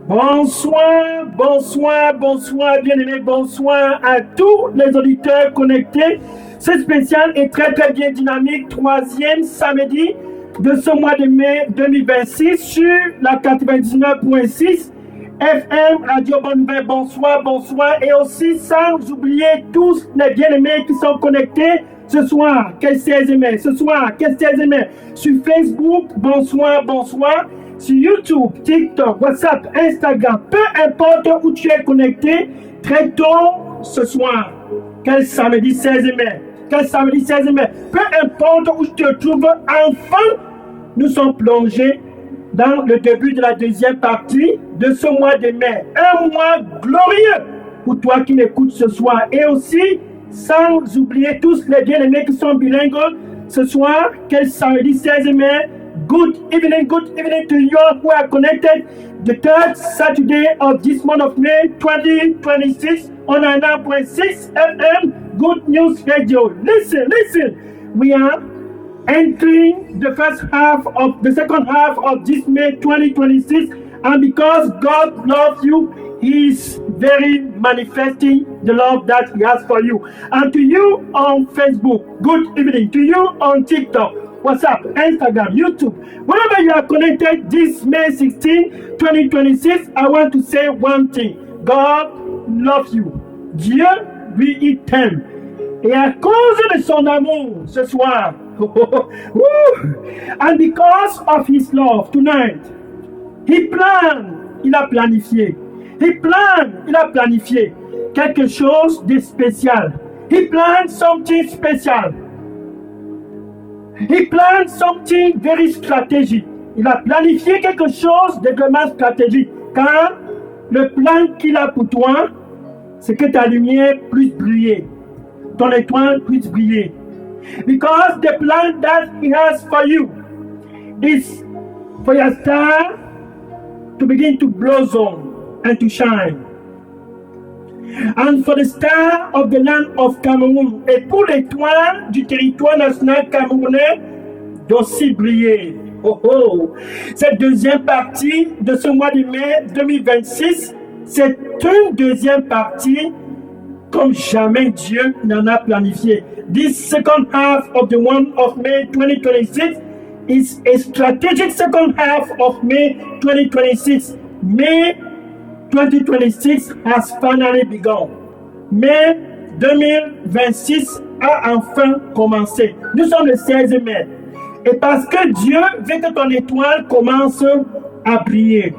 Bonsoir, bonsoir, bonsoir, bien-aimés, bonsoir à tous les auditeurs connectés. C'est spécial et très très bien dynamique, troisième samedi de ce mois de mai 2026 sur la 99.6 FM Radio Bonne Nouvelle. Bonsoir, bonsoir et aussi sans oublier tous les bien-aimés qui sont connectés ce soir, quel 16 mai, ce soir, quel 16 mai, sur Facebook, bonsoir, bonsoir. Sur YouTube, TikTok, WhatsApp, Instagram, peu importe où tu es connecté, très tôt ce soir, quel samedi 16 mai, quel samedi 16 mai, peu importe où tu te trouves, enfin, nous sommes plongés dans le début de la deuxième partie de ce mois de mai. Un mois glorieux pour toi qui m'écoutes ce soir. Et aussi, sans oublier tous les bien-aimés qui sont bilingues ce soir, quel samedi 16 mai, good evening to you all who are connected. The third Saturday of this month of May 2026 on 9.6 FM Good News Radio. Listen. We are entering the second half of this May 2026, and because God loves you, He is very manifesting the love that He has for you. And to you on Facebook, good evening. To you on TikTok, WhatsApp, Instagram, YouTube, wherever you are connected this May 16, 2026, I want to say one thing. God loves you. Dieu lui t'aime. Et à cause de son amour ce soir, and because of his love tonight, il a planifié quelque chose de spécial. He planned something special. He planned something very strategic. Il a planifié quelque chose de vraiment stratégique. Car le plan qu'il a pour toi, c'est que ta lumière puisse briller. Ton étoile puisse briller. Because the plan that He has for you is for your star to begin to blossom and to shine. And for the star of the land of Cameroon, et pour l'étoile du territoire national camerounais, d'aussi briller. Cette deuxième partie de ce mois de mai 2026, c'est une deuxième partie comme jamais Dieu n'en a planifié. This second half of the month of May 2026 is a strategic second half of May 2026. May 2026 has finally begun. Mai 2026 a enfin commencé. Nous sommes le 16 mai. Et parce que Dieu veut que ton étoile commence à briller.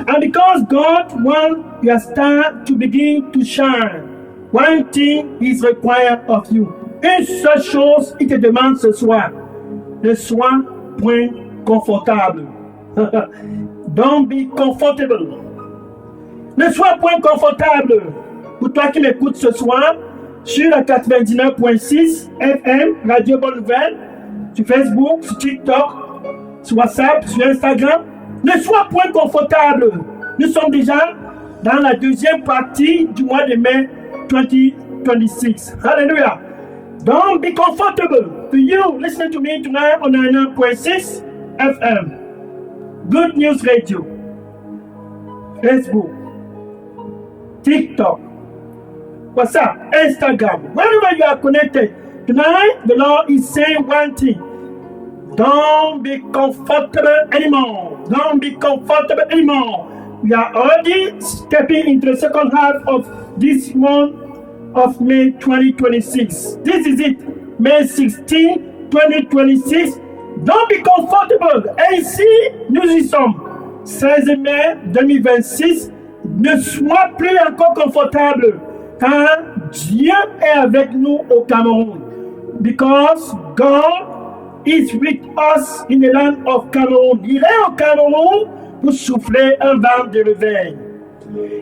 And because God wants your star to begin to shine, one thing is required of you. Une seule chose, il te demande ce soir. Ne sois point confortable. Don't be comfortable. Ne sois point confortable. Pour toi qui m'écoutes ce soir, sur la 99.6 FM, Radio Bonne Nouvelle, sur Facebook, sur TikTok, sur WhatsApp, sur Instagram, ne sois point confortable. Nous sommes déjà dans la deuxième partie du mois de mai 2026. Hallelujah. Don't be comfortable. To you, listen to me tonight on 99.6 FM. Good News Radio. Facebook. TikTok. WhatsApp. Instagram. Wherever you are connected. Tonight, the Lord is saying one thing. Don't be comfortable anymore. Don't be comfortable anymore. We are already stepping into the second half of this month of May 2026. This is it. May 16, 2026. Don't be comfortable. Et ici, nous y sommes. 16 mai 2026. Ne sois plus encore confortable. Car Dieu est avec nous au Cameroun. Because God is with us in the land of Cameroon. Il est au Cameroun pour souffler un vent de réveil.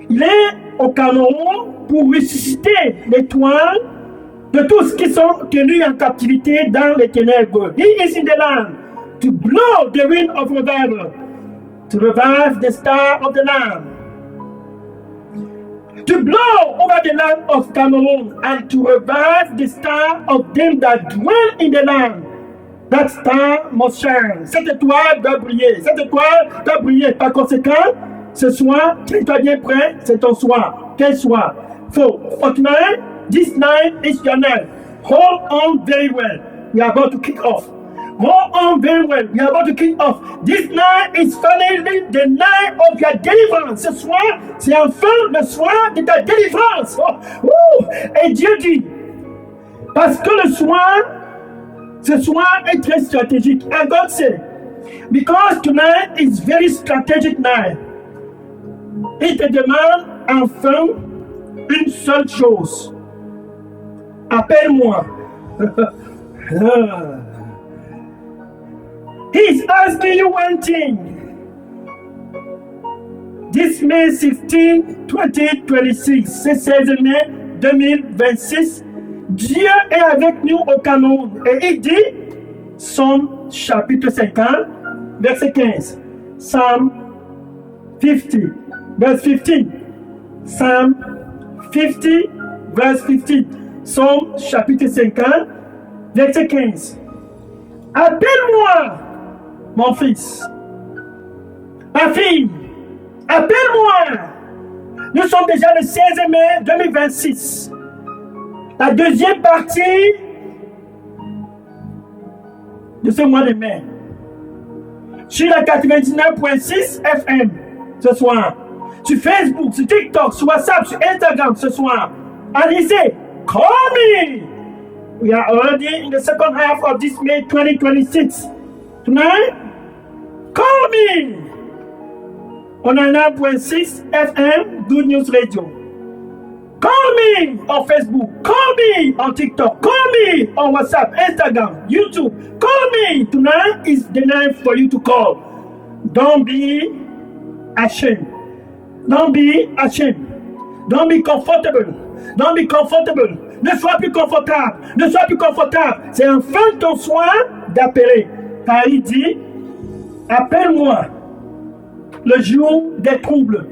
Il est au Cameroun pour ressusciter l'étoile de tous qui sont tenus en captivité dans les ténèbres. He is in the land to blow the wind of revival, to revive the star of the land, to blow over the land of Cameroon and to revive the star of them that dwell in the land. That star must shine. Cette étoile doit briller. Cette étoile doit briller. Par conséquent, Ce soir, tiens-toi bien prêt, c'est ton soir. Quel soir? 49, this night is your night. Hold on very well. We are about to kick off. Hold on very well. We are about to kick off. This night is finally the night of your deliverance. Ce soir, c'est enfin le soir de ta délivrance. Et Dieu dit, parce que ce soir est très stratégique. And God said, because tonight is very strategic night. Il te demande enfin une seule chose. Appelle-moi. He's asking you one thing. This May 16, 2026, c'est 16 mai 2026, Dieu est avec nous au Cameroun. Et il dit, Psaume chapitre 50, verset 15. Psalm 50, verse 15. Psalm 50, verse 15. Psaume chapitre 50, verset 15. Appelle-moi, mon fils, ma fille, appelle-moi. Nous sommes déjà le 16 mai 2026. La deuxième partie de ce mois de mai. Sur la 99.6 FM ce soir. Sur Facebook, sur TikTok, sur WhatsApp, sur Instagram ce soir. Allez-y, call me. We are already in the second half of this May 2026. Tonight, call me on 9.6 FM Good News Radio. Call me on Facebook. Call me on TikTok. Call me on WhatsApp, Instagram, YouTube. Call me. Tonight is the night for you to call. Don't be ashamed. Don't be ashamed. Don't be comfortable. Don't be comfortable. Ne sois plus confortable. Ne sois plus confortable. C'est enfin ton soin d'appeler. Car il dit, appelle-moi le jour des troubles.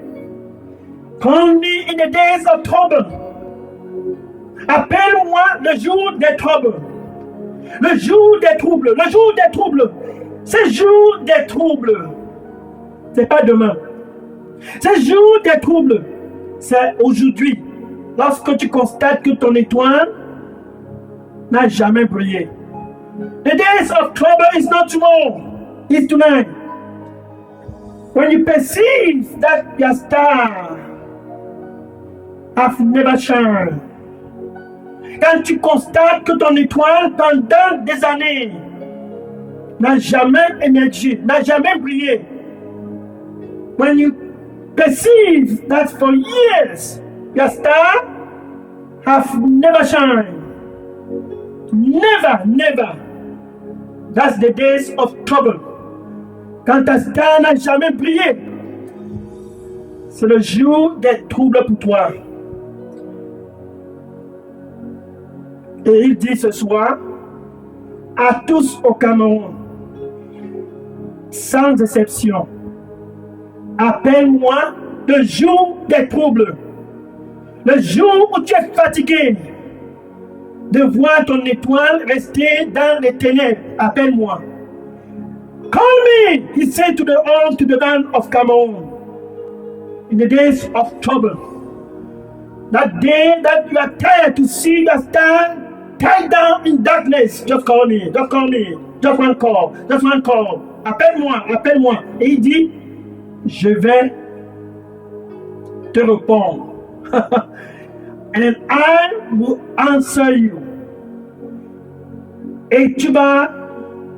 Call me in the days of trouble. Appelle-moi le jour des troubles. Le jour des troubles. Le jour des troubles. Ce jour des troubles. C'est pas demain. Ce jour des troubles. C'est aujourd'hui. Lorsque tu constates que ton étoile n'a jamais brillé. The days of trouble is not tomorrow, it's tonight. When you perceive that your star have never shone. Quand tu constates que ton étoile pendant des années n'a jamais émergé, n'a jamais brillé. When you perceive that for years your star have never shine. Never, never. That's the days of trouble. Quand ta star n'a jamais brillé, c'est le jour des troubles pour toi. Et il dit ce soir à tous au Cameroun, sans exception, appelle-moi le jour des troubles. Le jour où tu es fatigué de voir ton étoile rester dans les ténèbres, appelle-moi. Call me, he said to the land of Cameroon, in the days of trouble. That day that you are tired to see your star tied down in darkness, just call me, just call me, just one call, just one call. Appelle-moi, appelle-moi. Et il dit, je vais te répondre. And I will answer you. Et tu vas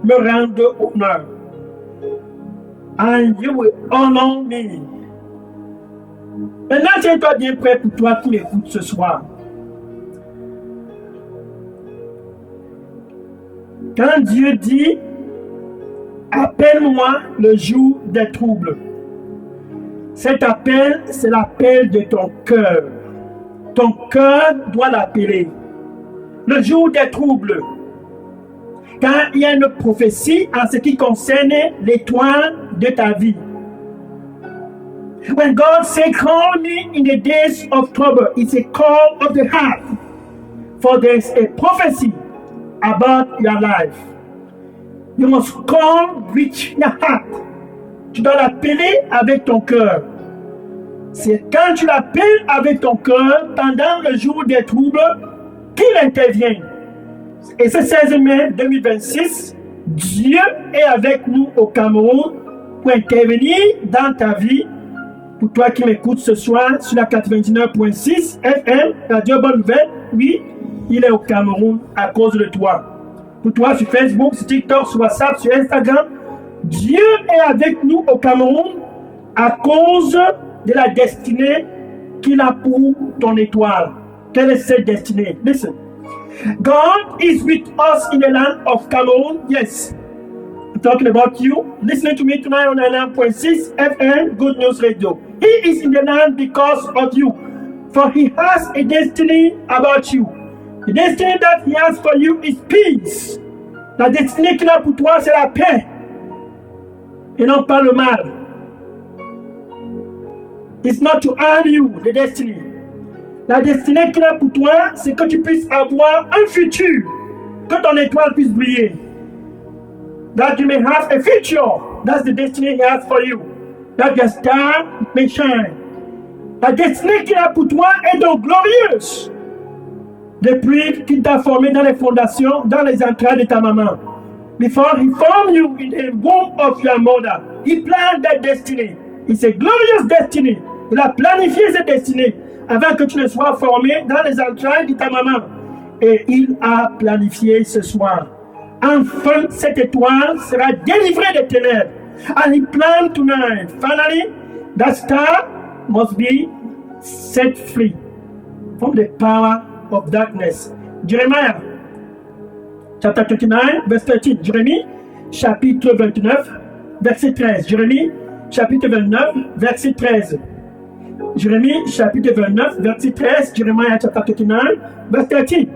me rendre honneur. And you will honor me. Maintenant, tiens-toi bien prêt pour toi qui m'écoutes ce soir. Quand Dieu dit, appelle-moi le jour des troubles. Cet appel, c'est l'appel de ton cœur. Ton cœur doit l'appeler. Le jour des troubles. Quand il y a une prophétie en ce qui concerne l'étoile de ta vie. When God says, call me in the days of trouble, it's a call of the heart. For there is a prophecy about your life. You must call with your heart. Tu dois l'appeler avec ton cœur. C'est quand tu l'appelles avec ton cœur pendant le jour des troubles qu'il intervient. Et ce 16 mai 2026, Dieu est avec nous au Cameroun pour intervenir dans ta vie. Pour toi qui m'écoutes ce soir sur la 99.6 FM, Radio Bonne Nouvelle, oui, il est au Cameroun à cause de toi. Pour toi sur Facebook, sur TikTok, sur WhatsApp, sur Instagram, Dieu est avec nous au Cameroun à cause de la destinée qu'il a pour ton étoile. Quelle est cette destinée? Listen. God is with us in the land of Cameroon. Yes. I'm talking about you. Listening to me tonight on 99.6 FM, Good News Radio. He is in the land because of you. For he has a destiny about you. The destiny that he has for you is peace. La destinée qu'il a pour toi, c'est la paix. Et non pas le mal. It's not to harm you, the destiny. La destinée qu'il a pour toi, c'est que tu puisses avoir un futur. Que ton étoile puisse briller. That you may have a future. That's the destiny he has for you. That your star may shine. La destinée qu'il a pour toi est donc glorieuse. Depuis qu'il t'a formé dans les fondations, dans les entrailles de ta maman. Before he formed you in the womb of your mother, he planned that destiny. It's a glorious destiny. Il a planifié cette destinée avant que tu ne sois formé dans les entrailles de ta maman. Et il a planifié ce soir. Enfin, cette étoile sera délivrée des ténèbres. And he planned tonight. Finally, that star must be set free from the power of darkness. Jeremiah, chapter 29, verse 13. Jérémie, chapitre 29, verset 13. Jérémie, chapitre 29, verset 13. Jérémie, chapitre 29, verset 13. Jeremiah, chapter 29, verse 13.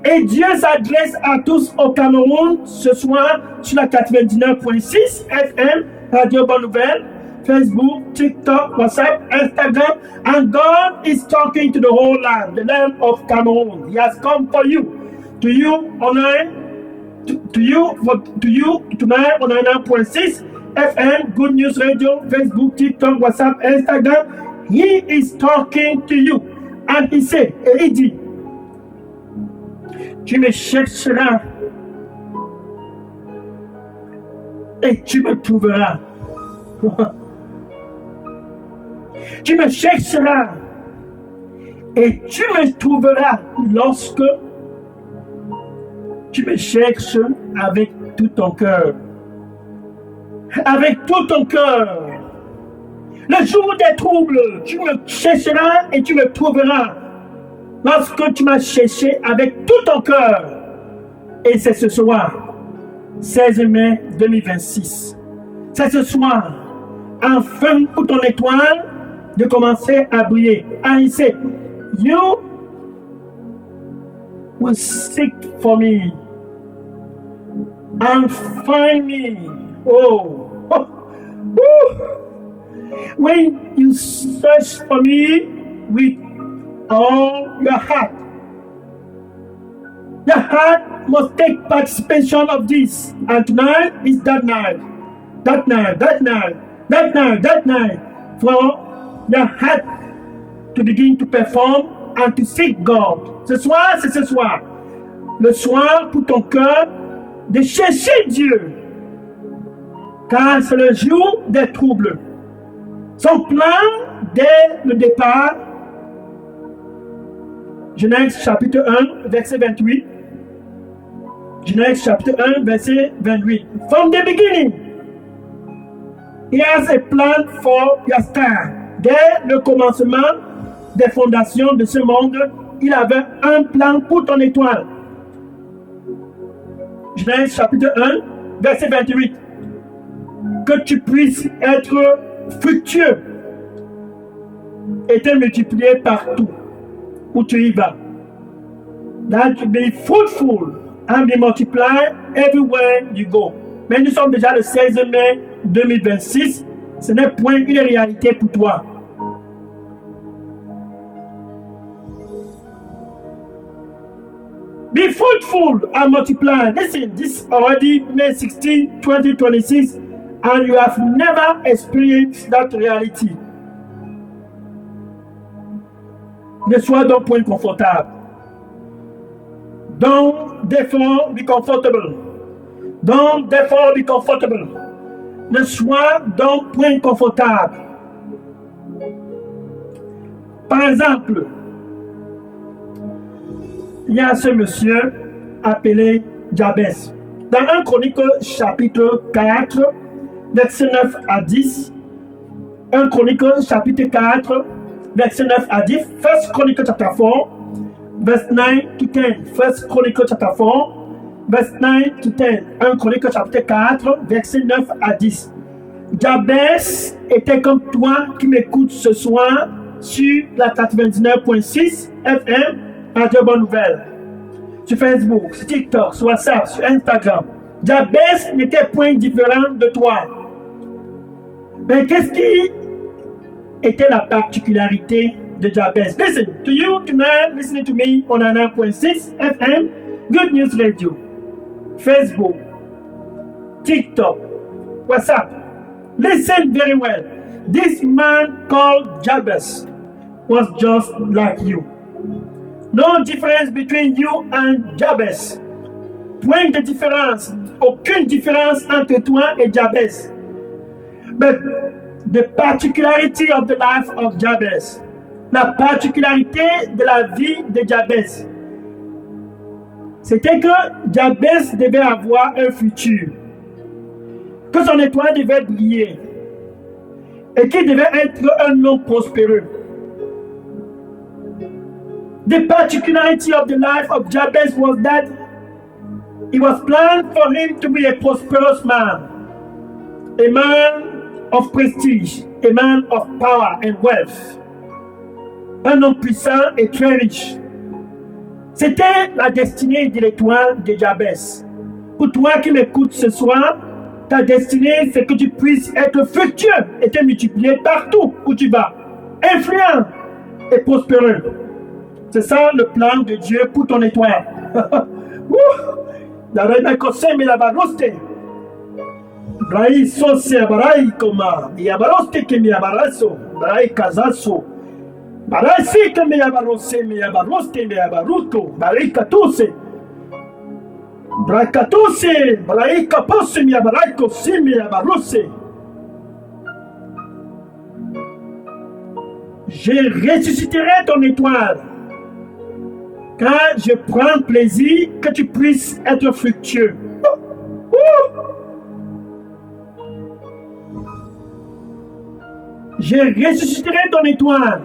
Et Dieu s'adresse à tous au Cameroun ce soir sur la 99.6 FM, Radio Bonne Nouvelle, Facebook, TikTok, WhatsApp, Instagram, and God is talking to the whole land, the land of Cameroon. He has come for you. To you online, to you tonight on 99.6 FM, Good News Radio, Facebook, TikTok, WhatsApp, Instagram. He is talking to you. And he said, et il dit, tu me chercheras et tu me trouveras. Tu me chercheras et tu me trouveras lorsque tu me cherches avec tout ton cœur. Avec tout ton cœur. Le jour des troubles, tu me chercheras et tu me trouveras. Lorsque tu m'as cherché avec tout ton cœur. Et c'est ce soir, 16 mai 2026. C'est ce soir, enfin pour ton étoile de commencer à briller. And he said, you will seek for me and find me. Oh. When you search for me with all your heart, your heart must take participation of this. And tonight is that night. That night for your heart to begin to perform and to seek God. Ce soir, c'est ce soir. Le soir pour ton cœur de chercher Dieu. Car c'est le jour des troubles. Son plan dès le départ, Genèse chapitre 1, verset 28. Genèse chapitre 1, verset 28. From the beginning, he has a plan for your star. Dès le commencement des fondations de ce monde, il avait un plan pour ton étoile. Genèse chapitre 1, verset 28. Que tu puisses être fructueux et te multiplier partout où tu y vas. That you be fruitful and be multiplied everywhere you go. Mais nous sommes déjà le 16 mai 2026. Ce n'est point une réalité pour toi. Be fruitful and multiply. Listen, this is already May 16, 2026, and you have never experienced that reality. Ne sois donc point confortable. Don't therefore be comfortable. Don't therefore be comfortable. Ne sois donc point confortable. Par exemple, il y a ce monsieur appelé Jabez. Dans 1 Chronique chapitre 4, verset 9 à 10, 1 Chronique chapitre 4, verset 9 à 10, 1 Chronicle chapter 4, verse 9 to 10, 1 Chronicle chapter 4, verse 9 to 10, 1 Chronicle chapitre 4, verset 9 à 10. Jabez était comme toi qui m'écoutes ce soir sur la 99.6 FM Radio Bonne Nouvelle, sur Facebook, sur TikTok, sur WhatsApp, sur Instagram. Jabez n'était point différent de toi. Mais qu'est-ce qui était la particularité de Jabez? Listen to you tonight, listening to me on 9.6 FM, Good News Radio, Facebook, TikTok, WhatsApp. Listen very well. This man called Jabez was just like you. No difference between you and Jabez. Point de différence. Aucune différence entre toi et Jabez. But the particularity of the life of Jabez. La particularité de la vie de Jabez. C'était que Jabez devait avoir un futur. Que son étoile devait briller. Et qu'il devait être un homme prospéreux. The particularity of the life of Jabez was that it was planned for him to be a prosperous man, a man of prestige, a man of power and wealth, un homme puissant et très riche. C'était la destinée de l'étoile de Jabez. Pour toi qui m'écoutes ce soir, ta destinée, c'est que tu puisses être fructueux et te multiplier partout où tu vas, influent et prospéreux. C'est ça le plan de Dieu pour ton étoile. Brai sose barai koma ya baroste ke mi abaraso brai kazaso barai si ke mi abarose mi abaroste mi abaruto brai katuse brai katuse brai kapose mi abarai kosi mi abarose. Je ressusciterai ton étoile car je prends plaisir que tu puisses être fructueux. Je ressusciterai ton étoile.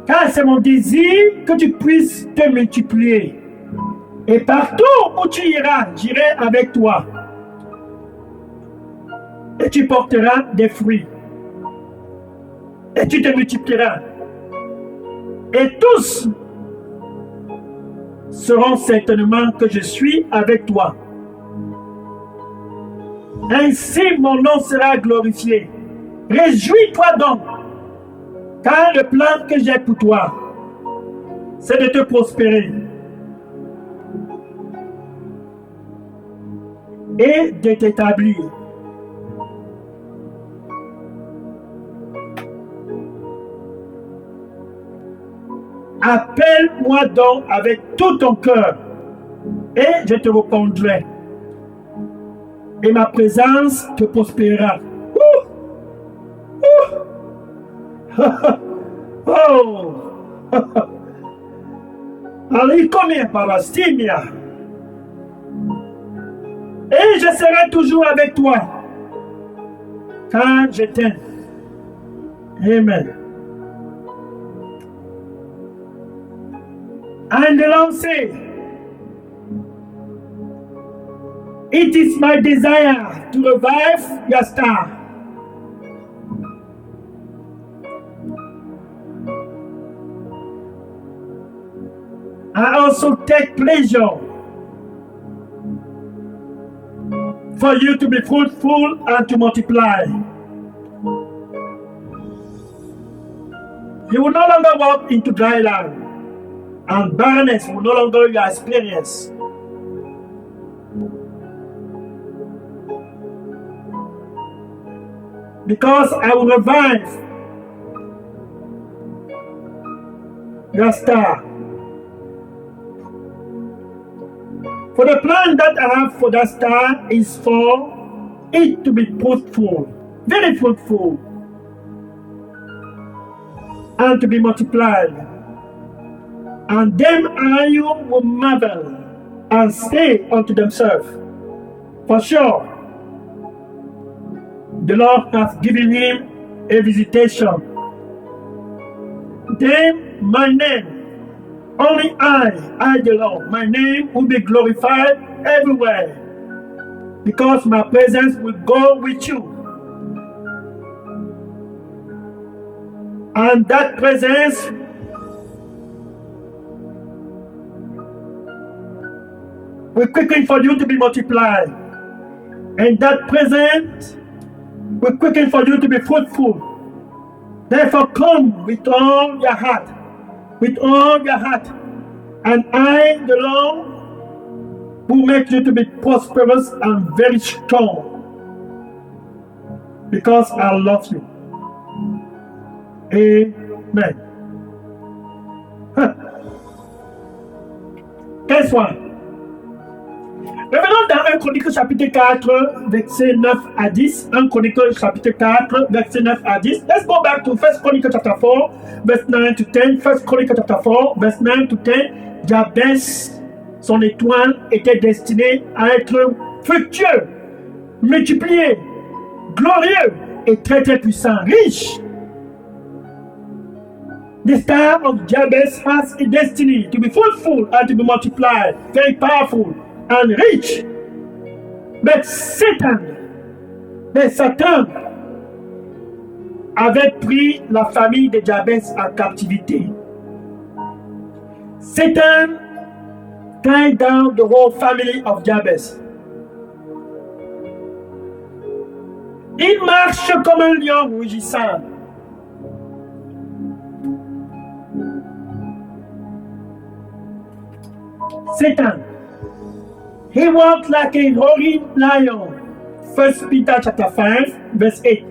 Car c'est mon désir que tu puisses te multiplier. Et partout où tu iras, j'irai avec toi. Et tu porteras des fruits. Et tu te multiplieras. Et tous sauront certainement que je suis avec toi. Ainsi mon nom sera glorifié. Réjouis-toi donc, car le plan que j'ai pour toi, c'est de te prospérer et de t'établir. Appelle-moi donc avec tout ton cœur et je te répondrai. Et ma présence te prospérera. Oh! Allez, combien parastimia? Et je serai toujours avec toi, car je t'aime. Amen. And the Lord said, it is my desire to revive your star. I also take pleasure for you to be fruitful and to multiply. You will no longer walk into dry land, and barrenness will no longer be your experience. Because I will revive your star. For the plan that I have for that star is for it to be fruitful, very fruitful, and to be multiplied. And them and you will marvel and say unto themselves, for sure, the Lord has given him a visitation. Then my name, only I the Lord, my name will be glorified everywhere, because my presence will go with you. And that presence will quicken for you to be multiplied. And that presence will quicken for you to be fruitful. Therefore come with all your heart, with all your heart. And I, the Lord, will make you to be prosperous and very strong, because I love you. Amen. Guess what? Revenons dans 1 Chronique chapitre 4, verset 9 à 10. 1 Chronique chapitre 4, verset 9 à 10. Let's go back to 1 Chronicle chapter 4, verse 9 to 10. 1 Chronicle chapter 4, verse 9 to 10. Jabez, son étoile, était destinée à être fructueux, multiplié, glorieux et très très puissant, riche. The star of Jabez has a destiny to be fruitful and to be multiplied, very powerful and rich. But Satan avait pris la famille de Jabez en captivité. Satan tied down the whole family of Jabez. Il marche comme un lion rugissant. Satan, he walked like a roaring lion. 1 Peter chapter 5, verse 8.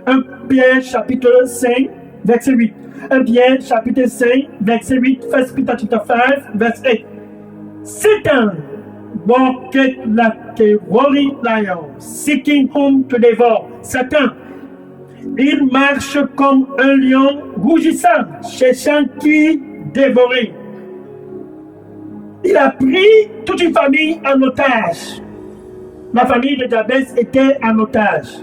1 Pierre chapitre 5, verset 8. 1 Pierre chapitre 5, verset 8. 1 Peter chapter 5, verse 8. Satan walked like a roaring lion, seeking whom to devour. Satan, il marche comme un lion rougissant, cherchant qui dévorer. Il a pris toute une famille en otage. La famille de Jabez était en otage.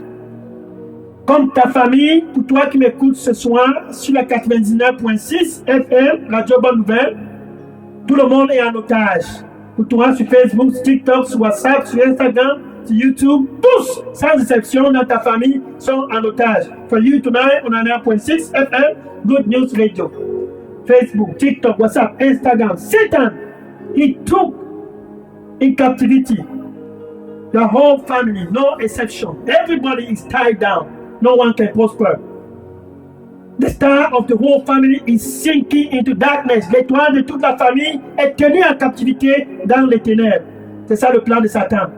Comme ta famille, pour toi qui m'écoutes ce soir sur la 99.6 FM, Radio Bonne Nouvelle, tout le monde est en otage. Pour toi sur Facebook, sur TikTok, sur WhatsApp, sur Instagram, sur YouTube, tous, sans exception, dans ta famille, sont en otage. For you tonight, on a 1.6 FM, Good News Radio. Facebook, TikTok, WhatsApp, Instagram, Satan. He took in captivity the whole family, no exception. Everybody is tied down. No one can prosper. The star of the whole family is sinking into darkness. L'étoile de toute la famille est tenue en captivité dans les ténèbres. C'est ça le plan de Satan.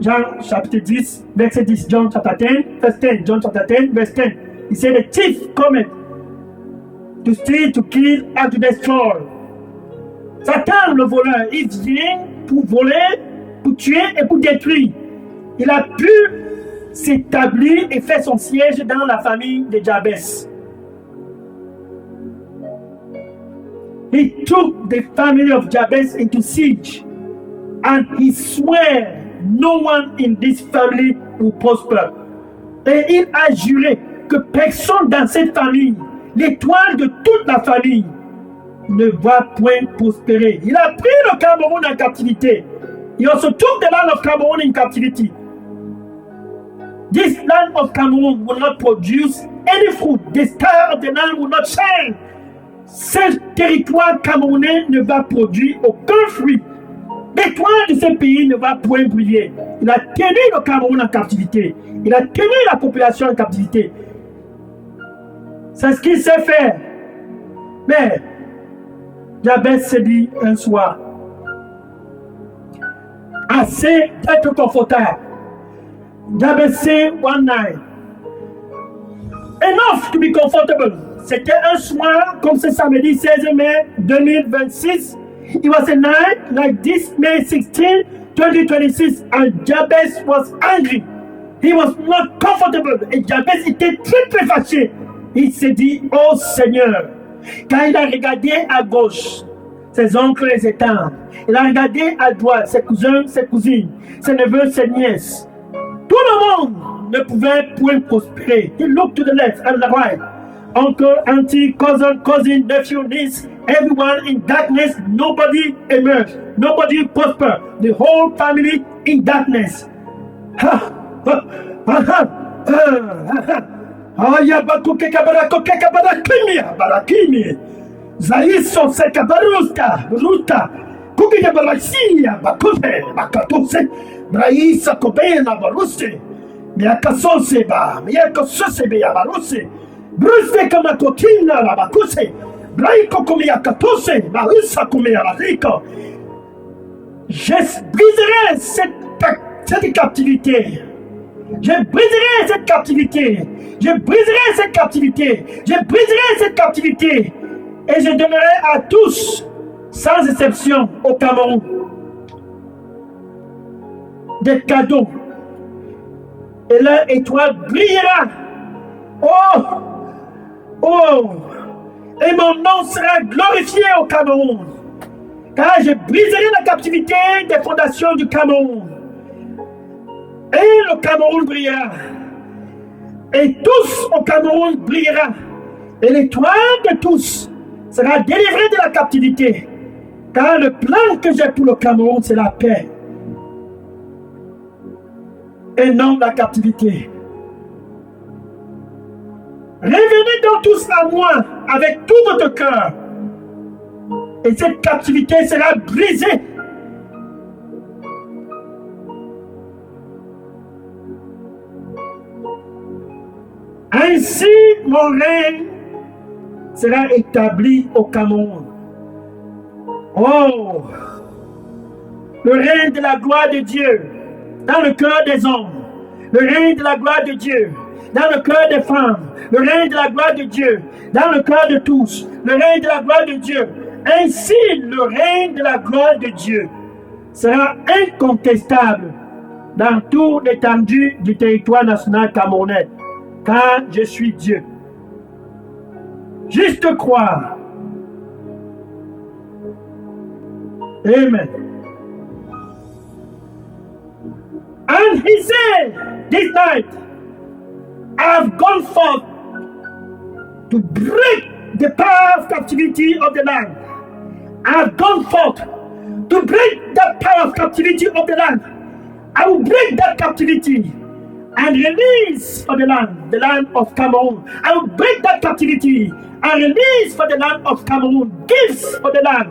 Jean chapitre 10, verset 10. John chapter 10, verse 10. John chapter 10, verse 10. He said, the thief cometh to steal, to kill, and to destroy. Satan, le voleur, il vient pour voler, pour tuer et pour détruire. Il a pu s'établir et faire son siège dans la famille de Jabez. He took the family of Jabez into siege, and he swore no one in this family will prosper. Et il a juré que personne dans cette famille, l'étoile de toute la famille, ne va point prospérer. Il a pris le Cameroun en captivité. He also took the land of Cameroon in captivity. This land of Cameroon will not produce any fruit. The star of the land will not shine. Ce territoire camerounais ne va produire aucun fruit. L'étoile de ce pays ne va point briller. Il a tenu le Cameroun en captivité. Il a tenu la population en captivité. C'est ce qu'il sait faire. Mais Jabez se dit un soir, assez d'être confortable. Jabez say one night, enough to be comfortable. c'était un soir, comme ce samedi 16 mai 2026. It was a night like this, May 16, 2026, and Jabez was angry. He was not comfortable. Et Jabez était très fâché. Il s'est dit, oh Seigneur, quand il a regardé à gauche, ses oncles et ses tantes, il a regardé à droite, ses cousins, ses cousines, ses neveux, ses nièces. Tout le monde ne pouvait point prospérer. He looked to the left and the right. Uncle, auntie, cousin, nephew, niece, everyone in darkness. Nobody emerged. Nobody prospered. The whole family in darkness. Zaiso sekabarusta, ruta, kukiya barasiya, bakute, bakatuse, braisa kobena baruse, miakasose ba, miakasose be baruse, bruste kama kotina la bakuse, braiko komiakatuse, barisa komiariko. Je briserai cette captivité. Je briserai cette captivité. Je briserai cette captivité. Je briserai cette captivité. Et je donnerai à tous, sans exception, au Cameroun, des cadeaux. Et leur étoile brillera. Oh! Oh! Et mon nom sera glorifié au Cameroun. Car je briserai la captivité des fondations du Cameroun. Et le Cameroun brillera. Et tous au Cameroun brillera. Et l'étoile de tous sera délivrée de la captivité. Car le plan que j'ai pour le Cameroun, c'est la paix. Et non la captivité. Revenez donc tous à moi avec tout votre cœur. Et cette captivité sera brisée. Ainsi, mon règne sera établi au Cameroun. Oh! Le règne de la gloire de Dieu dans le cœur des hommes. Le règne de la gloire de Dieu dans le cœur des femmes. Le règne de la gloire de Dieu dans le cœur de tous. Le règne de la gloire de Dieu. Ainsi, le règne de la gloire de Dieu sera incontestable dans toute l'étendue du territoire national camerounais. Car je suis Dieu. Juste croire. Amen. And he said, this night, I have gone forth to break the power of captivity of the land. I have gone forth to break that power of captivity of the land. I will break that captivity and release for the land of Cameroon. I will break that captivity and release for the land of Cameroon gifts for the land.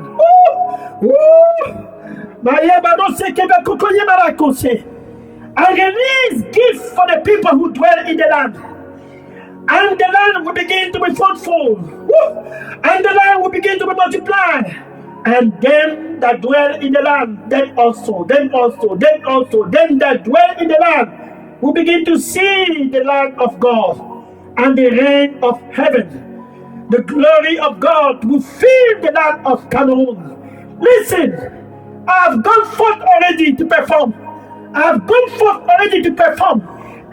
And release gifts for the people who dwell in the land. And the land will begin to be fruitful. And the land will begin to be multiplied. And them that dwell in the land, them that dwell in the land will begin to see the land of God and the reign of heaven. The glory of God will fill the land of Cameroon. Listen, I have gone forth already to perform. I have gone forth already to perform.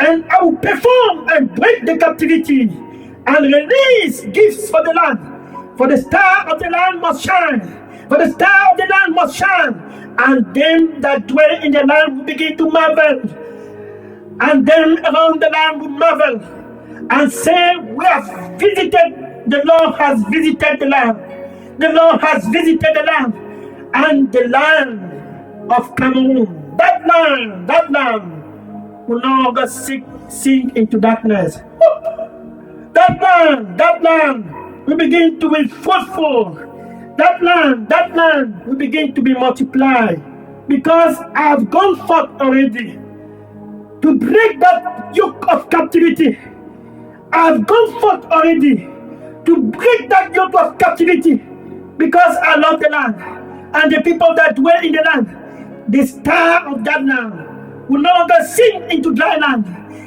And I will perform and break the captivity and release gifts for the land. For the star of the land must shine. For the star of the land must shine. And them that dwell in the land will begin to marvel. And them around the land will marvel and say, we have visited, the Lord has visited the land. The Lord has visited the land. And the land of Cameroon, that land will no longer sink into darkness. That land will begin to be fruitful. That land will begin to be multiplied. Because I have gone forth already to break that yoke of captivity. I have gone forth already to break that yoke of captivity because I love the land and the people that dwell in the land. The star of that land will no longer sink into dry land.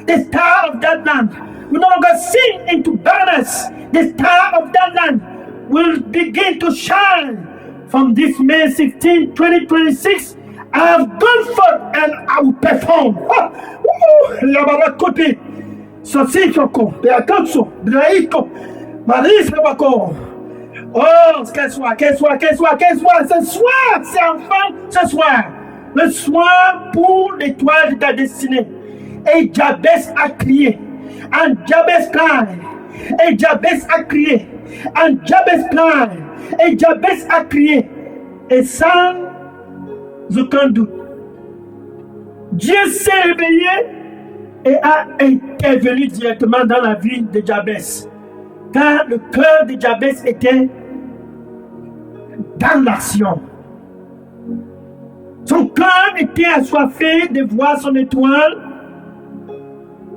The star of that land will no longer sink into barrenness. The star of that land will begin to shine. From this May 16, 2026, I have gone forth and I will perform. Oh, qu'elle soit, ce soir, c'est enfin ce soir. Le soir pour l'étoile de ta destinée. Et Jabez a crié. And Jabez cried. Et Jabez a crié. And Jabez cried. Et Jabez a crié. Et sans aucun doute, Dieu s'est réveillé et a intervenu directement dans la vie de Jabez. Car le cœur de Jabez était dans l'action. Son cœur était assoiffé de voir son étoile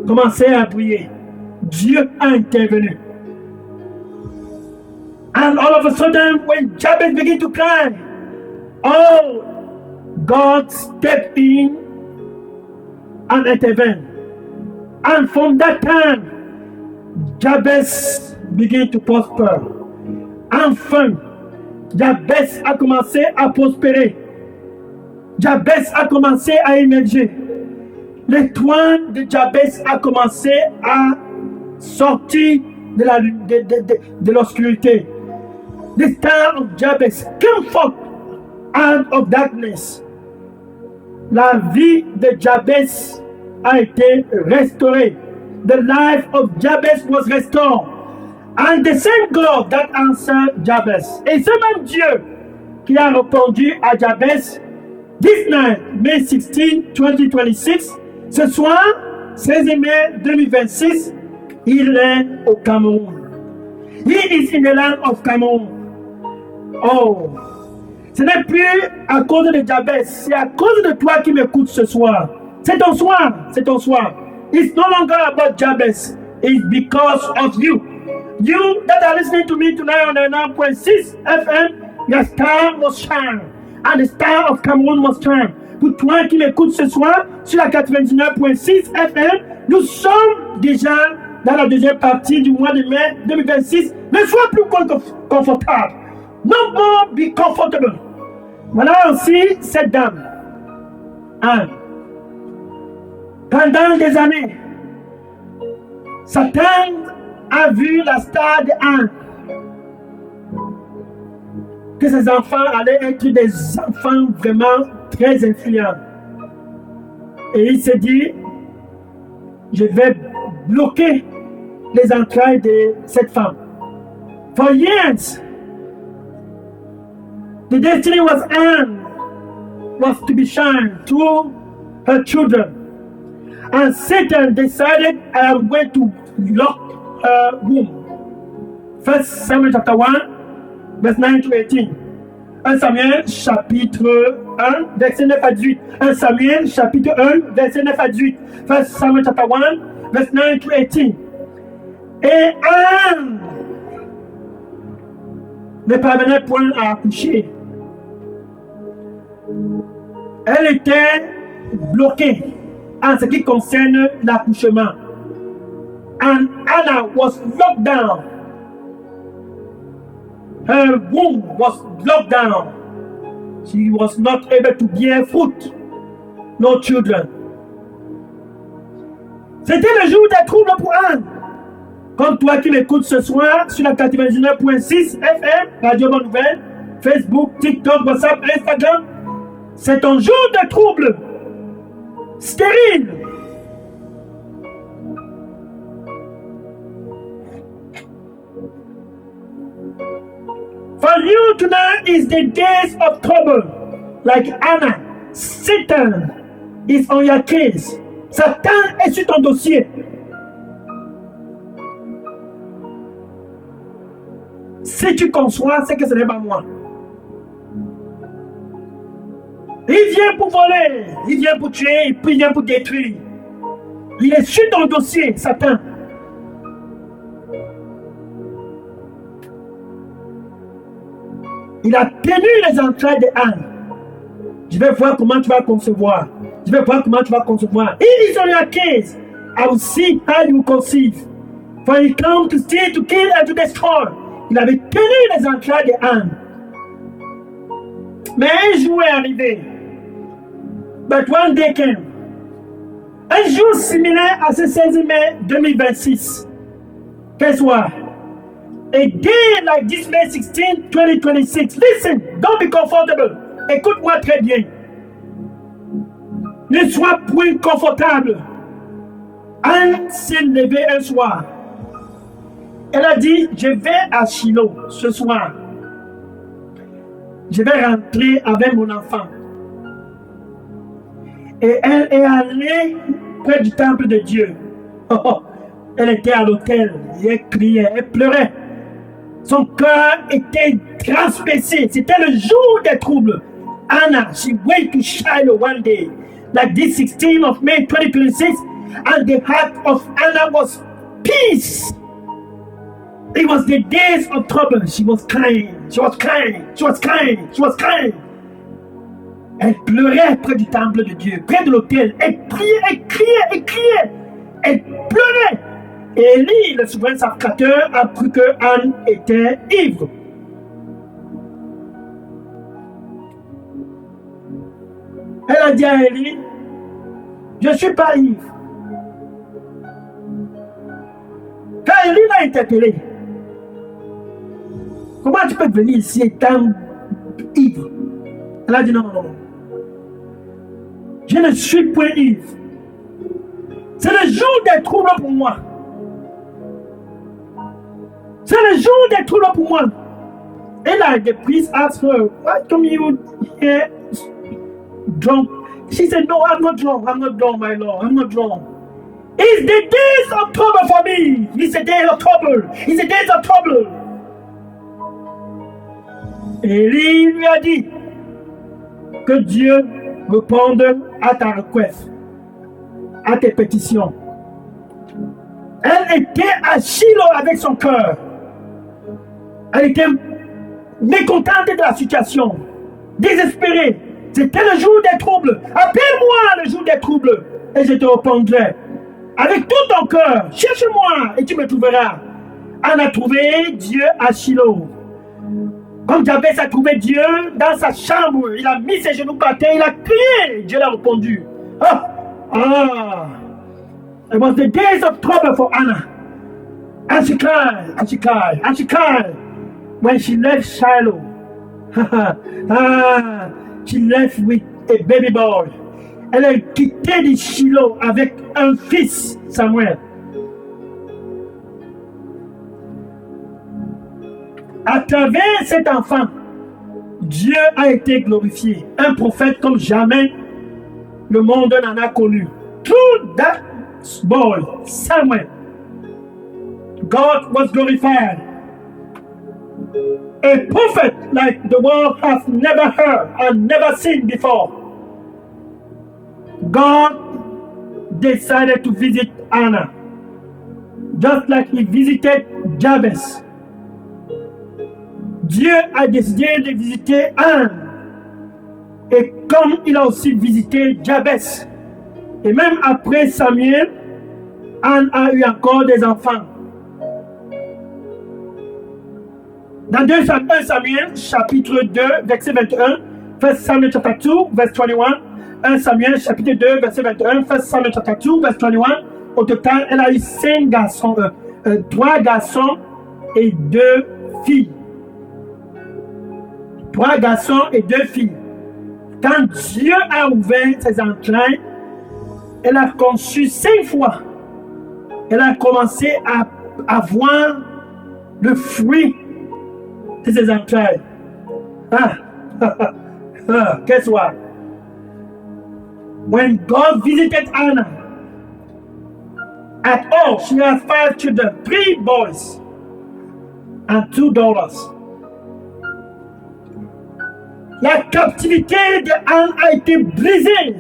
commencer à briller. Dieu a intervenu. And all of a sudden, when Jabez began to cry, oh, God stepped in and intervened. And from that time, Jabez began to prosper. Enfin, Jabez a commencé à prospérer. Jabez a commencé à émerger. L'étoile de Jabez a commencé à sortir de l'obscurité. The star of Jabez came forth out of darkness. La vie de Jabez a été restaurée. The life of Jabez was restored. And the same God that answered Jabez. Et ce même Dieu qui a répondu à Jabez, this night, May 16, 2026, ce soir, 16 mai 2026, il est au Cameroun. He is in the land of Cameroun. Oh, ce n'est plus à cause de Jabez, c'est à cause de toi qui m'écoutes ce soir. C'est ton soir, c'est ton soir. It's no longer about Jabez, it's because of you. You that are listening to me tonight on the 9.6 FM, your star must shine, and the star of Cameroon must shine. Pour toi qui m'écoutes ce soir sur la 99.6 FM, nous sommes déjà dans la deuxième partie du mois de mai 2026. Ne sois plus confortable. No more be comfortable. Voilà aussi cette dame. Anne. Pendant des années, Satan a vu la star de Anne. Que ses enfants allaient être des enfants vraiment très influents. Et il s'est dit, je vais bloquer les entrailles de cette femme. For years, the destiny was to be shined through her children. And Satan decided, I am going to lock her womb. 1 Samuel chapter 1, verse 9 to 18. 1 Samuel chapitre 1, verset 9 à 18. 1 Samuel chapitre 1, verset 9 à 18. 1 Samuel chapter 1, verse 9 to 18. Et Anne ne parvenait point à accoucher. Elle était bloquée en ce qui concerne l'accouchement. And Anna was locked down. Her womb was locked down. She was not able to bear fruit. No children. C'était le jour des troubles pour Anne. Comme toi qui m'écoutes ce soir sur la 99.6 FM, Radio Bonne Nouvelle, Facebook, TikTok, WhatsApp, Instagram. C'est un jour de trouble. Stérile. For you tonight is the days of trouble. Like Anna, Satan is on your case. Satan est sur ton dossier. Si tu conçois, c'est que ce n'est pas moi. Il vient pour voler, il vient pour tuer, puis il vient pour détruire. Il est sur ton dossier, Satan. Il a tenu les entrailles de Anne. Je vais voir comment tu vas concevoir. Je vais voir comment tu vas concevoir. It is on your case. I will see how you conceive. For he comes to steal, to kill, and to destroy. Il avait tenu les entrailles de Anne. Mais un jour est arrivé. But one day came. Un jour similaire à ce 16 mai 2026. Guess what? A day like this May 16, 2026. Listen, don't be comfortable. Écoute-moi très bien. Ne sois point confortable. Anne s'est levée un soir. Elle a dit, je vais à Shiloh ce soir. Je vais rentrer avec mon enfant. Et elle est allée près du temple de Dieu. Elle était à l'autel. Elle criait, elle pleurait. Son cœur était transpercé. C'était le jour des troubles. Anna, she went to Shiloh one day, like this 16th of May 2026, and the heart of Anna was peace. It was the days of trouble. She was crying. She was crying. She was crying. She was crying. Elle pleurait près du temple de Dieu, près de l'autel. Elle priait, elle criait, elle criait. Elle pleurait. Et Élie, le souverain sacrificateur, a cru que Anne était ivre. Elle a dit à Élie, je ne suis pas ivre. Quand Élie l'a interpellé, comment tu peux venir ici étant ivre? Elle a dit non, non, non. Je ne suis point ivre. C'est le jour des troubles pour moi. C'est le jour des troubles pour moi. Et là, the priest asked her, why come you here drunk? She said, no, I'm not drunk. I'm not drunk, my Lord. I'm not drunk. It's the days of trouble for me. It's the days of trouble. It's the days of trouble. Élie lui a dit que Dieu réponde à ta requête, à tes pétitions. Elle était à Shiloh avec son cœur. Elle était mécontente de la situation, désespérée. C'était le jour des troubles. Appelle-moi le jour des troubles et je te répondrai. Avec tout ton cœur, cherche-moi et tu me trouveras. On a trouvé Dieu à Shiloh. Comme Jabez a trouvé Dieu dans sa chambre, il a mis ses genoux par terre, il a crié. Dieu l'a répondu. It was the days of trouble for Anna. And she cried, and she cried, and she cried. When she left Shiloh, she left with a baby boy. Elle a quitté de Shiloh avec un fils, Samuel. À travers cet enfant, Dieu a été glorifié. Un prophète comme jamais le monde n'en a connu. Through that boy, Samuel, God was glorified. A prophet like the world has never heard and never seen before. God decided to visit Anna, just like he visited Jabez. Dieu a décidé de visiter Anne. Et comme il a aussi visité Jabez. Et même après Samuel, Anne a eu encore des enfants. Dans 2 Samuel, chapitre 2, verset 21, 1 Samuel chapter 2, verse 21, 1 Samuel chapitre 2, verset 21, 1 Samuel chapter 2, verse 21, au total, elle a eu 5 garçons, 3 garçons et 2 filles. 3 garçons et 2 filles. Quand Dieu a ouvert ses entrailles, elle a conçu 5 fois. Elle a commencé à avoir le fruit de ses entrailles. Guess what? When God visited Anna, at all, she has 5 children, 3 boys and 2 daughters. La captivité de Anne a été brisée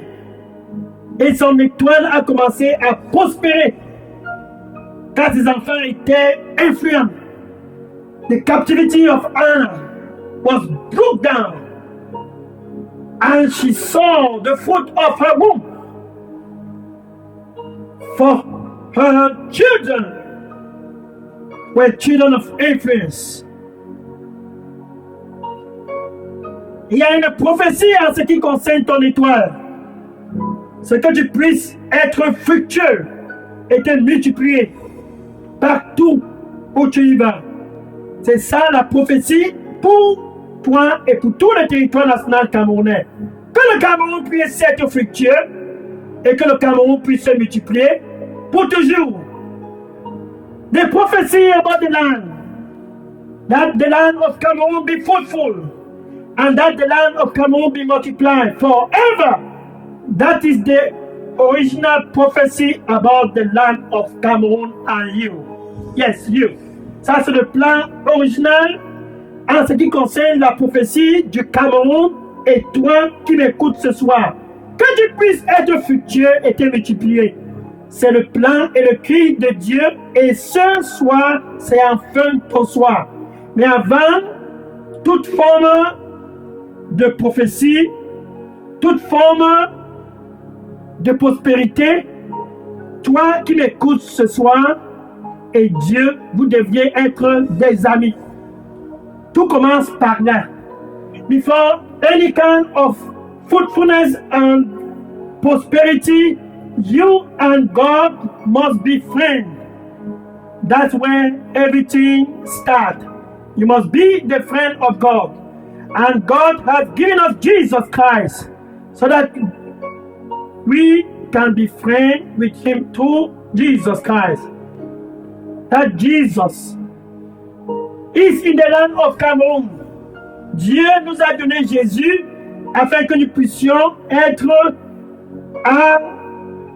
et son étoile a commencé à prospérer car ses enfants étaient influents. The captivity of Anna was broke down And she saw the fruit of her womb. For her children were children of influence. Il y a une prophétie en ce qui concerne ton étoile. C'est que tu puisses être fructueux et te multiplier partout où tu y vas. C'est ça la prophétie pour toi et pour tout le territoire national camerounais. Que le Cameroun puisse être fructueux et que le Cameroun puisse se multiplier pour toujours. The prophecy about the land, that the land of Cameroon be fruitful, and that the land of Cameroon be multiplied forever. That is the original prophecy about the land of Cameroon and you. Yes, you. Ça, c'est le plan original en ce qui concerne la prophétie du Cameroun et toi qui m'écoutes ce soir. Que tu puisses être fructueux et te multiplier. C'est le plan et le cri de Dieu et ce soir, c'est enfin ton soir. Mais avant, toute forme de prophétie, toute forme de prospérité, toi qui m'écoutes ce soir et Dieu, vous deviez être des amis. Tout commence par là. Before any kind of fruitfulness and prosperity, you and God must be friends. That's where everything starts. You must be the friend of God. And God has given us Jesus Christ so that we can be friends with Him through Jesus Christ. That Jesus is in the land of Cameroon. Dieu nous a donné Jésus afin que nous puissions être à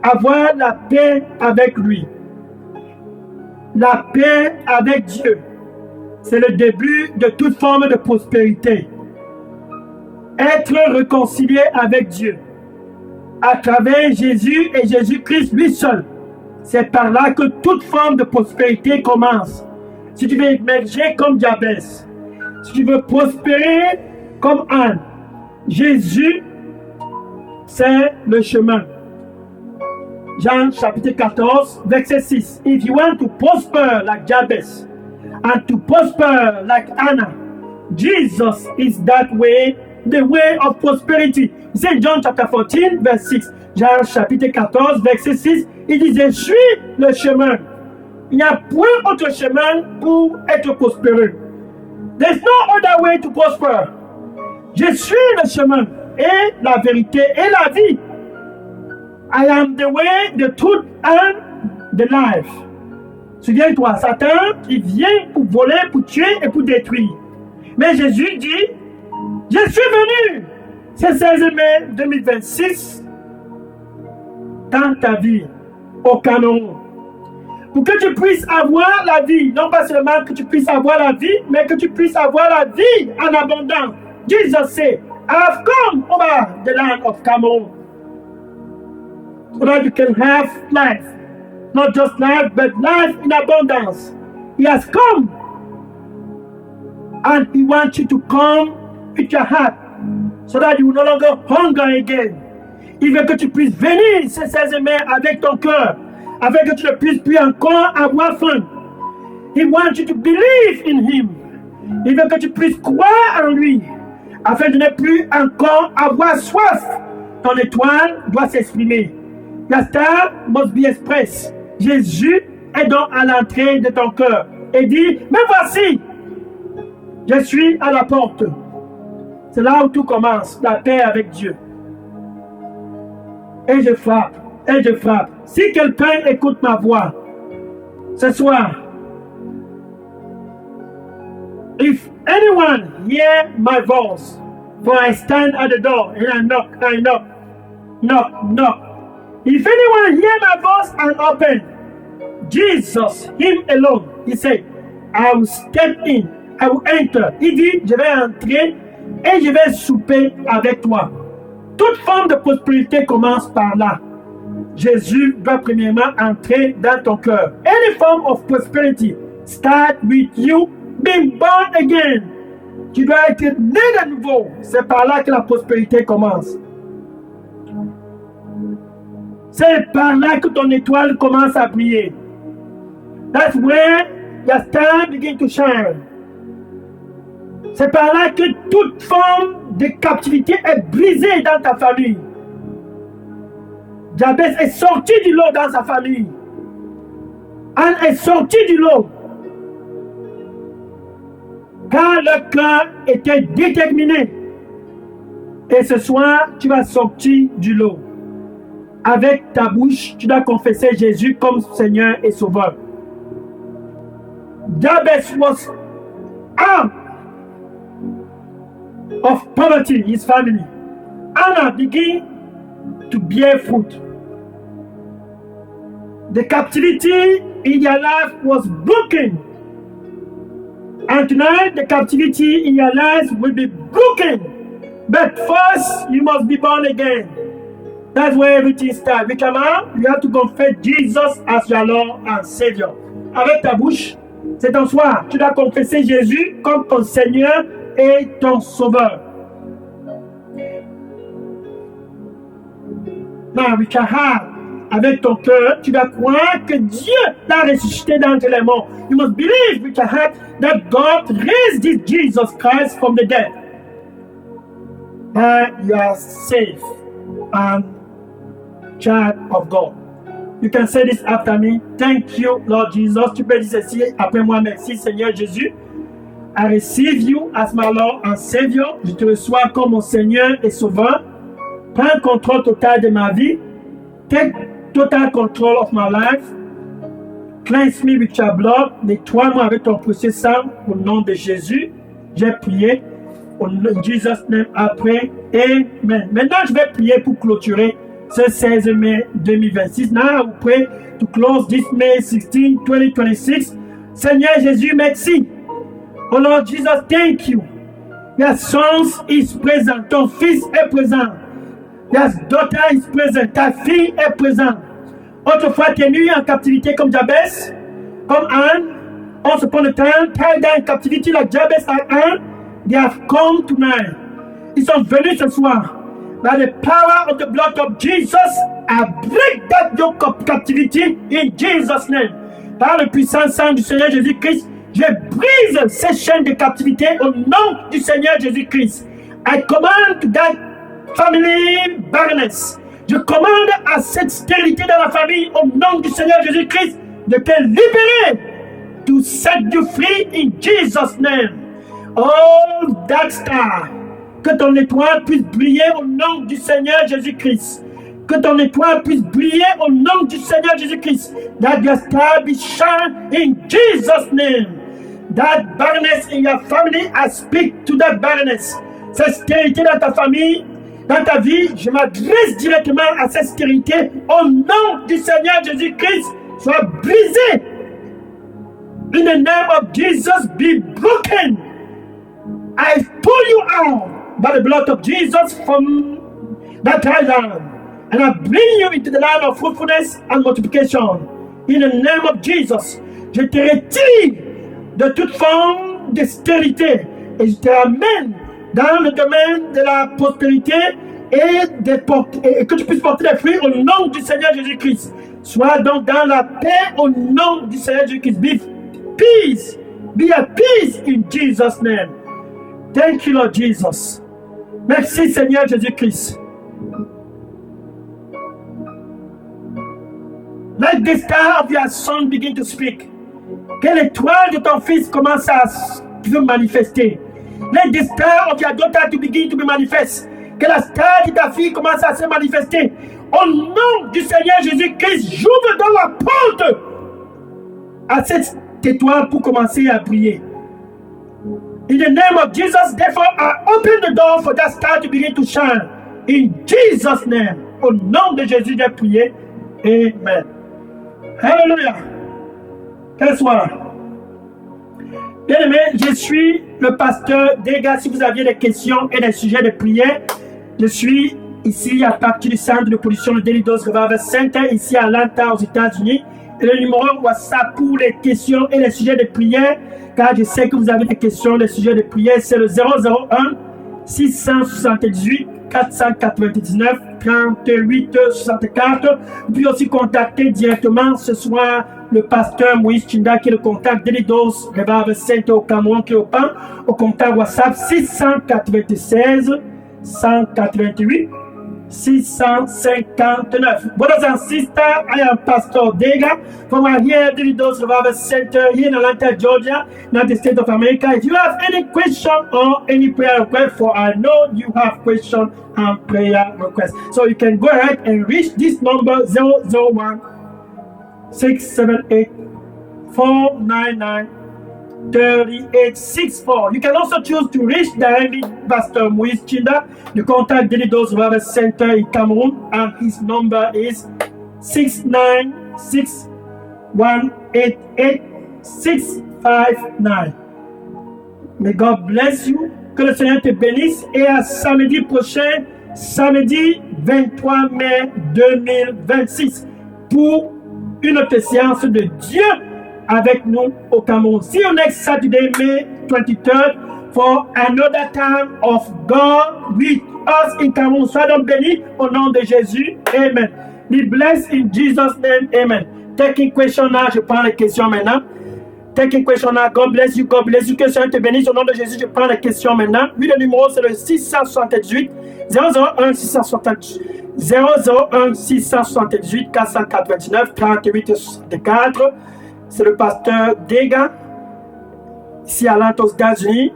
avoir la paix avec lui. La paix avec Dieu, c'est le début de toute forme de prospérité. Être réconcilié avec Dieu à travers Jésus et Jésus-Christ lui seul. C'est par là que toute forme de prospérité commence. Si tu veux émerger comme Jabès, si tu veux prospérer comme Anne, Jésus, c'est le chemin. Jean chapitre 14, verset 6. If you want to prosper like Jabez and to prosper like Anna, Jesus is that way, the way of prosperity. C'est John chapter 14, verset 6. Jean chapitre 14, verset 6. Il dit, je suis le chemin. Il n'y a point autre chemin pour être prospéreux. There's no other way to prosper. Je suis le chemin et la vérité et la vie. I am the way, the truth and the life. Souviens-toi, Satan, il vient pour voler, pour tuer et pour détruire. Mais Jésus dit, je suis venu. C'est 16 mai 2026 dans ta vie au Cameroun. Pour que tu puisses avoir la vie, non pas seulement que tu puisses avoir la vie, mais que tu puisses avoir la vie en abondance. Jesus said, I have come over the land of Cameroon so that you can have life. Not just life, but life in abundance. He has come and He wants you to come with your heart so that you will no longer hunger again. Il veut que tu puisses venir ce 16 mai avec ton cœur, afin que tu ne puisses plus encore avoir faim. He wants you to believe in Him. Il veut que tu puisses croire en lui, afin de ne plus encore avoir soif. Ton étoile doit s'exprimer. La star must be expressed. Jésus est donc à l'entrée de ton cœur et dit, mais voici, je suis à la porte. C'est là où tout commence, la paix avec Dieu. Et je frappe, et je frappe. Si quelqu'un écoute ma voix, ce soir, if anyone hear my voice, for I stand at the door and I knock. If anyone hear my voice and open, Jesus, Him alone, He said, I will step in, I will enter. Il dit, je vais entrer et je vais souper avec toi. Toute forme de prospérité commence par là. Jésus doit premièrement entrer dans ton cœur. Any form of prosperity start with you being born again. Tu dois être né de nouveau. C'est par là que la prospérité commence. C'est par là que ton étoile commence à briller. That's where your star begins to shine. C'est par là que toute forme de captivité est brisée dans ta famille. Jabez est sorti du lot dans sa famille. Anne est sortie du lot. Car le cœur était déterminé. Et ce soir, tu vas sortir du lot. Avec ta bouche, tu dois confesser Jésus comme Seigneur et Sauveur. Jabez was out of poverty in his family. Anna began to bear fruit. The captivity in your life was broken. And tonight, the captivity in your life will be broken. But first, you must be born again. That's where everything starts. Mais comment? You have to confess Jesus as your Lord and Savior. Avec ta bouche, c'est ton soir. Tu dois confesser Jésus comme ton Seigneur et ton Sauveur. Now, with your heart, avec ton cœur, tu dois croire que Dieu t'a ressuscité d'entre les morts. You must believe with your heart that God raised this Jesus Christ from the dead. And you are safe and child of God. You can say this after me. Thank you, Lord Jesus. Tu peux dire ceci après moi. Merci, Seigneur Jésus. I receive you as my Lord and Savior. Je te reçois comme mon Seigneur et Sauveur. Prends le contrôle total de ma vie. Take total control of my life. Cleanse me with your blood. Nettoie-moi avec ton précieux sang au nom de Jésus. J'ai prié. In Jesus' name, après. Amen. Maintenant, je vais prier pour clôturer ce 16 mai 2026. Now, we pray to close this May 16, 2026. Seigneur Jésus, merci. Oh Lord Jesus, thank you. Your son is present. Ton fils est présent. Your daughter is present. Ta fille est présente. Autrefois tenue en captivité comme Jabez, comme Anne. Once upon a time, tied down in captivity like Jabez and Anne. They have come tonight. Ils sont venus ce soir. By the power of the blood of Jesus, I break that yoke of captivity in Jesus' name. Par le puissant sang du Seigneur Jésus-Christ, je brise ces chaînes de captivité au nom du Seigneur Jésus-Christ. I command to that family barrenness. Je commande à cette stérilité dans la famille au nom du Seigneur Jésus-Christ de te libérer, to set you free in Jesus' name. Oh, that star, que ton étoile puisse briller au nom du Seigneur Jésus-Christ. Que ton étoile puisse briller au nom du Seigneur Jésus-Christ. That your star be shine in Jesus' name. That barrenness in your family, I speak to that barrenness. Cette stérilité dans ta famille, dans ta vie, je m'adresse directement à cette stérilité au nom du Seigneur Jésus-Christ. Sois brisé. In the name of Jesus, be broken. I pull you out by the blood of Jesus from that island. And I bring you into the land of fruitfulness and multiplication. In the name of Jesus, je te retire de toute forme de stérilité et je te ramène dans le domaine de la prospérité et que tu puisses porter des fruits au nom du Seigneur Jésus-Christ. Sois donc dans la paix au nom du Seigneur Jésus-Christ. Be at peace in Jesus' name. Thank you, Lord Jesus. Merci, Seigneur Jésus-Christ. Let the star of your son begin to speak. Que l'étoile de ton fils commence à se manifester. Let the star of your daughter to begin to be manifest. Que la star de ta fille commence à se manifester. Au nom du Seigneur Jésus-Christ, j'ouvre dans la porte à cette étoile pour commencer à briller. In the name of Jesus, therefore, I open the door for that star to begin to shine. In Jesus' name. Au nom de Jésus, j'ai prié. Amen. Hallelujah. Quel soir. Bien-aimé, je suis le pasteur Dega. Si vous aviez des questions et des sujets de prière, je suis ici à partir du centre de production de Daily Dose Revival Center, ici à Atlanta, aux États-Unis. et le numéro WhatsApp pour les questions et les sujets de prière, car je sais que vous avez des questions, des sujets de prière, c'est le 001 678 499 38 64. Vous pouvez aussi contacter directement ce soir le pasteur Moïse Chinda qui est le contact d'Elidos Revival Center au Cameroun qui est au contact WhatsApp 696 188 659. Brothers and sisters, I am Pastor Dega from here, Delidos Revival Center here in Atlanta, Georgia, United States of America. If you have any question or any prayer request, for I know you have question and prayer request, so you can go ahead and reach this number 001 678 499 3864. You can also choose to reach directly Pastor Moïse Chinda, the contact Delidos Revival Center in Cameroon, and his number is 696 188 659. May God bless you. Que le Seigneur te bénisse et à samedi prochain, samedi 23 mai 2026, pour une autre séance de Dieu avec nous au Cameroun. See you next Saturday, May 23rd, for another time of God with us in Cameroun. Sois donc béni au nom de Jésus. Amen. Be blessed in Jesus' name. Amen. Taking question now. Je prends les questions maintenant. Taking question now. God bless you. God bless you. Que le Seigneur te bénisse au nom de Jésus. Je prends les questions maintenant. Oui, le numéro c'est le 678 001 678 001 678 499 38 64. C'est le pasteur Dega, ici à Atlanta, aux États-Unis.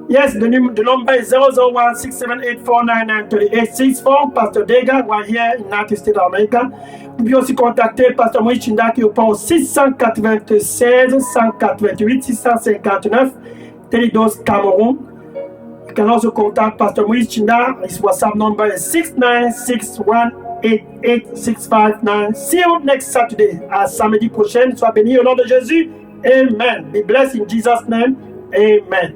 Yes, the number is 001 678 499 3864. Pasteur Dega, right here in United States of America. Vous pouvez aussi contacter Pasteur Moïse Chinda qui répond au 696 188 659 Delidos Cameroun. You can also contact Pastor Moïse Chinda. His WhatsApp number is 696188659. See you next Saturday. À samedi prochain. Sois béni au nom de Jésus. Amen. Be blessed in Jesus' name. Amen.